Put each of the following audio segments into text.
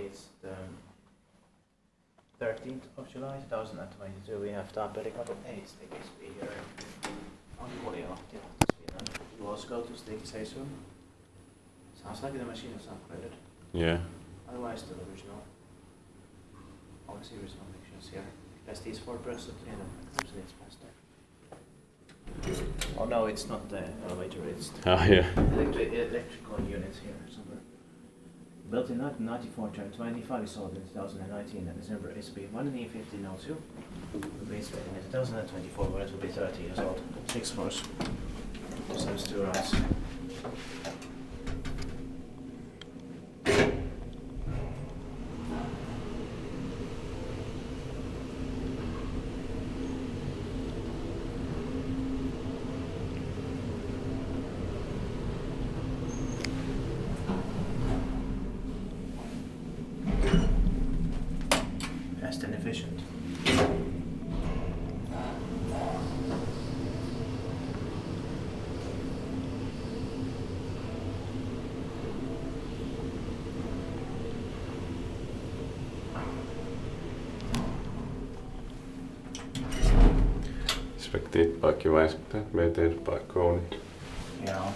it's the 13th of July 2022. We have Taapelikatu 8 stickers here in Ankkuri, Lahti, Finland. You also go to stick, say soon. Sounds like the machine is upgraded. Yeah. Otherwise, the original. All the original pictures here. Press these 4 buttons at the end of it, so it's faster. Oh no, it's not the elevator, it's the electrical units here somewhere. Built in 1994, turned 25 is sold in 2019, and December is be 11502. Base rating in 2024, when it will be 30 years old. 6 floors. So it's 2 rounds. Fast and efficient. Spektiitpaakin meidän paikkoon. Ja.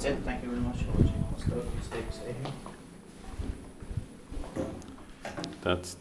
That's it. Thank you very much for watching. Stay safe. That's